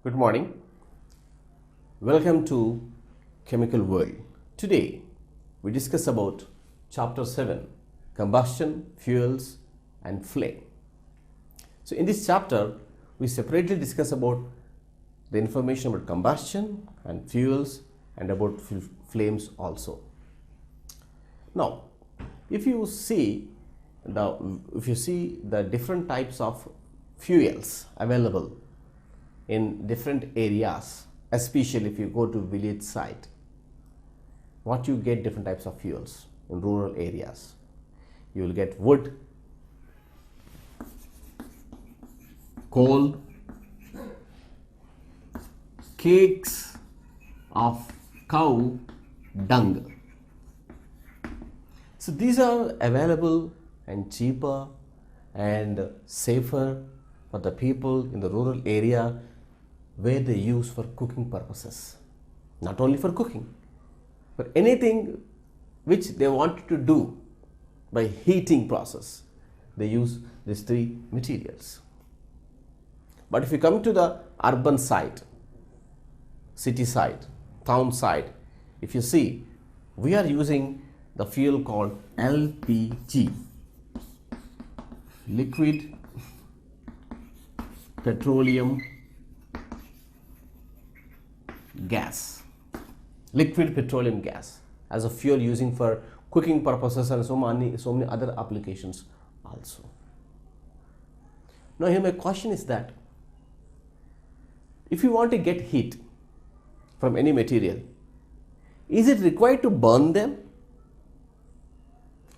Good morning. Welcome to Chemical World. Today we discuss about Chapter 7, Combustion, Fuels and Flame. So in this chapter we separately discuss about the information about combustion and fuels and about flames also. Now if you see the different types of fuels available in different areas, especially if you go to village side, what you get different types of fuels in rural areas. You will get wood, coal, cakes of cow dung. So these are available and cheaper and safer for the people in the rural area where they use for cooking purposes. Not only for cooking, but anything which they want to do by heating process, they use these three materials. But if you come to the urban side, city side, town side, if you see, we are using the fuel called LPG, liquid petroleum gas, as a fuel using for cooking purposes and so many other applications also. Now here my question is that if you want to get heat from any material, is it required to burn them?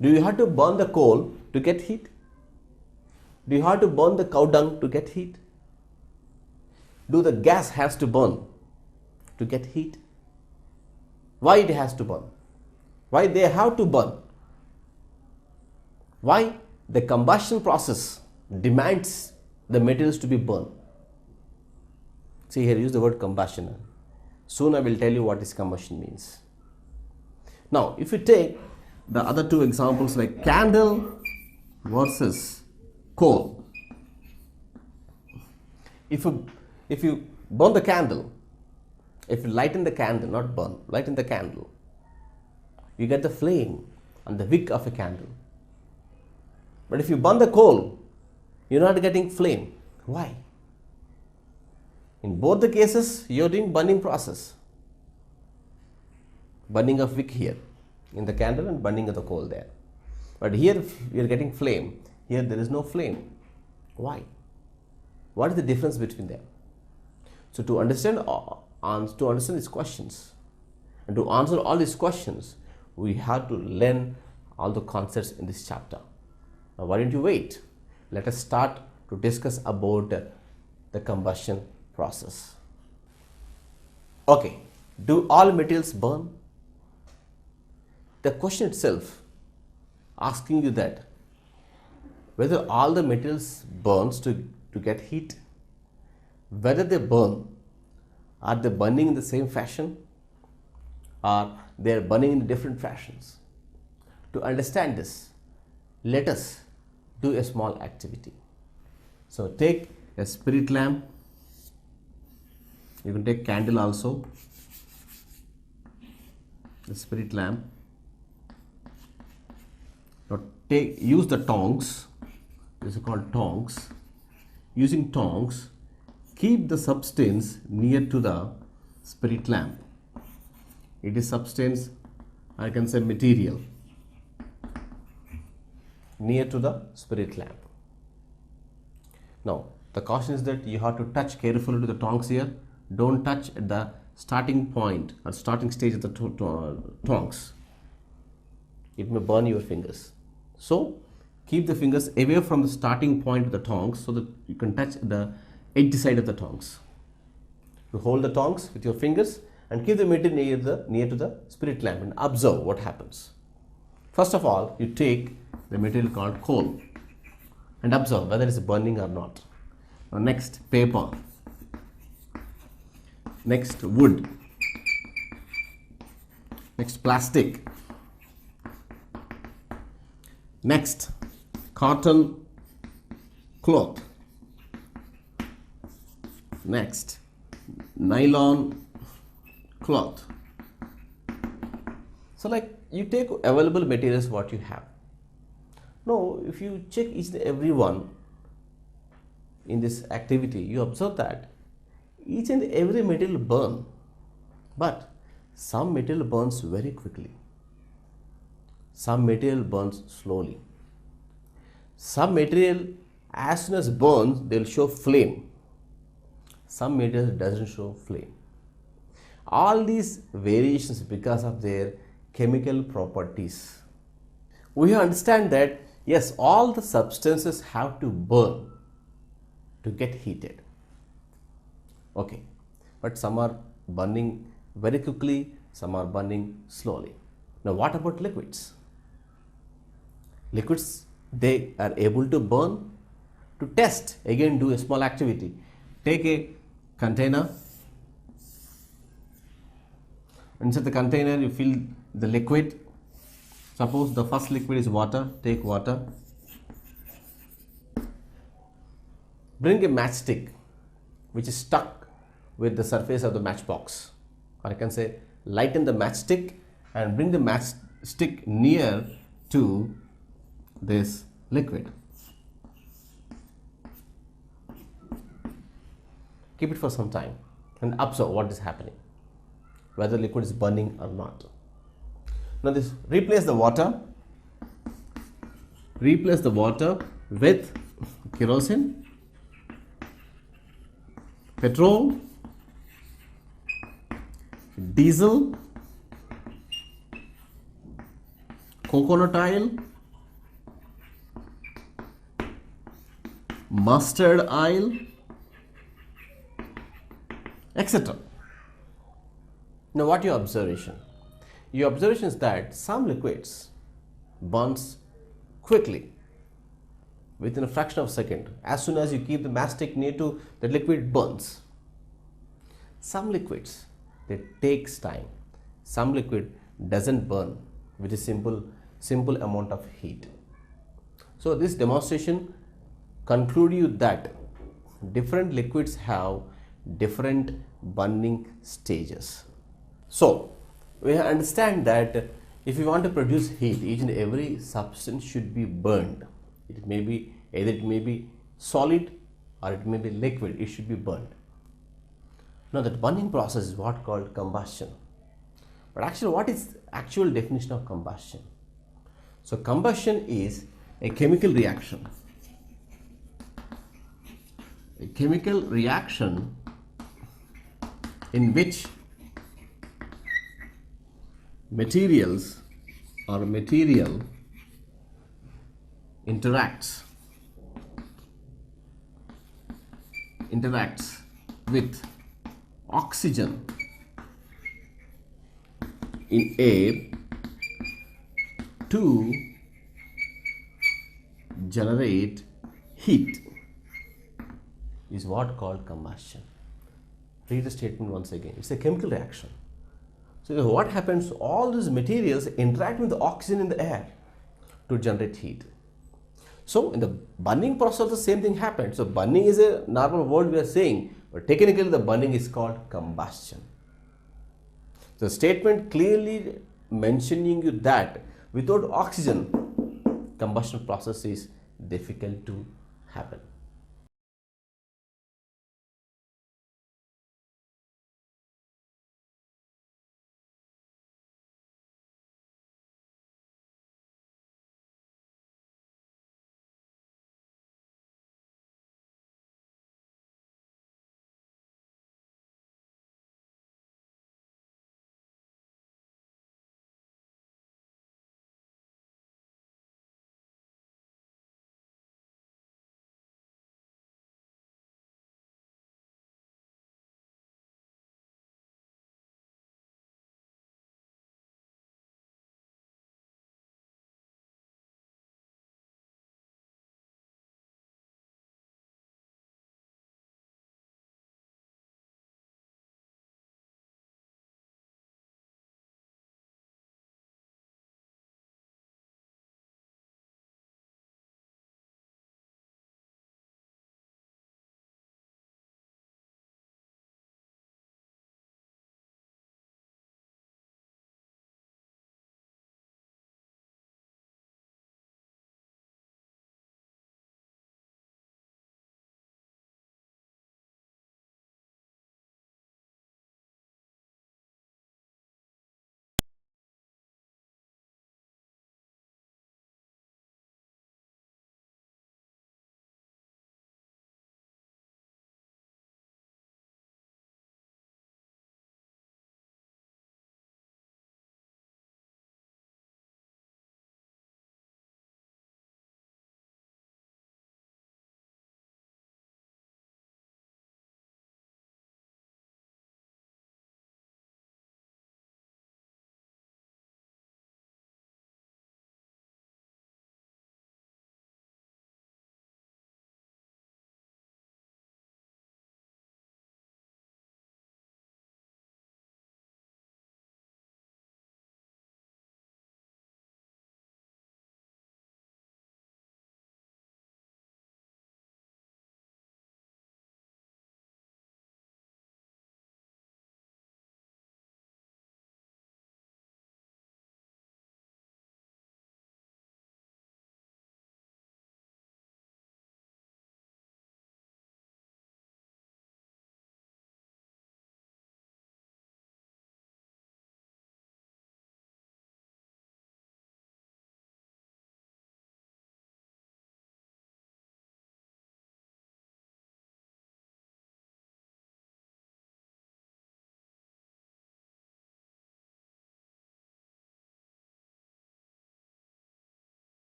Do you have to burn the coal to get heat? Do you have to burn the cow dung to get heat? Do the gas has to burn to get heat? Why it has to burn? Why they have to burn? Why the combustion process demands the materials to be burned? See here, use the word combustion. Soon I will tell you what is combustion means. Now, if you take the other two examples like candle versus coal. If you burn the candle, if you lighten the candle, not burn, lighten the candle, you get the flame and the wick of a candle. But if you burn the coal, you're not getting flame. Why? In both the cases, you're doing burning process. Burning of wick here in the candle and burning of the coal there. But here you're getting flame. Here there is no flame. Why? What is the difference between them? So to understand these questions and to answer all these questions, we have to learn all the concepts in this chapter. Now why don't you wait? Let us start to discuss about the combustion process. Okay, do all materials burn? The question itself asking you that whether all the materials burns to get heat, whether they burn, are they burning in the same fashion or they are burning in different fashions? To understand this, let us do a small activity. So take a spirit lamp, you can take candle also, the spirit lamp. Now use the tongs, this is called tongs. Using tongs, keep the substance near to the spirit lamp. It is substance, I can say material, near to the spirit lamp. Now the caution is that you have to touch carefully to the tongs here. Don't touch at the starting point or starting stage of the tongs. It may burn your fingers. So keep the fingers away from the starting point of the tongs so that you can touch the edge side of the tongs. You hold the tongs with your fingers and keep the material near to the spirit lamp and observe what happens. First of all, you take the material called coal and observe whether it is burning or not. Now next, paper. Next, wood. Next, plastic. Next, cotton cloth. Next, nylon cloth. So like you take available materials what you have. Now if you check each and every one in this activity, you observe that each and every material burn, but some material burns very quickly, some material burns slowly, some material as soon as burns they will show flame, some material doesn't show flame. All these variations because of their chemical properties. We understand that yes, all the substances have to burn to get heated. Okay, but some are burning very quickly, some are burning slowly. Now what about liquids? Liquids, they are able to burn. To test, again do a small activity. Take a container. Inside the container you fill the liquid. Suppose the first liquid is water. Take water. Bring a matchstick which is stuck with the surface of the matchbox, or I can say lighten the matchstick and bring the matchstick near to this liquid. Keep it for some time and observe what is happening, whether liquid is burning or not. Now this, replace the water with kerosene, petrol, diesel, coconut oil, mustard oil, etc. Now what your observation? Your observation is that some liquids burns quickly within a fraction of a second. As soon as you keep the matchstick near to the liquid, burns. Some liquids, they takes time. Some liquid doesn't burn with a simple amount of heat. So this demonstration conclude you that different liquids have different burning stages. So we understand that if you want to produce heat, each and every substance should be burned. It may be either it may be solid or it may be liquid. It should be burned. Now that burning process is what called combustion. But actually, what is the actual definition of combustion? So combustion is a chemical reaction. A chemical reaction in which materials or material interacts with oxygen in air to generate heat is what called combustion. Read the statement once again. It's a chemical reaction. So what happens? All these materials interact with the oxygen in the air to generate heat. So in the burning process, the same thing happens. So burning is a normal word we are saying, but technically the burning is called combustion. The statement clearly mentioning you that without oxygen, combustion process is difficult to happen.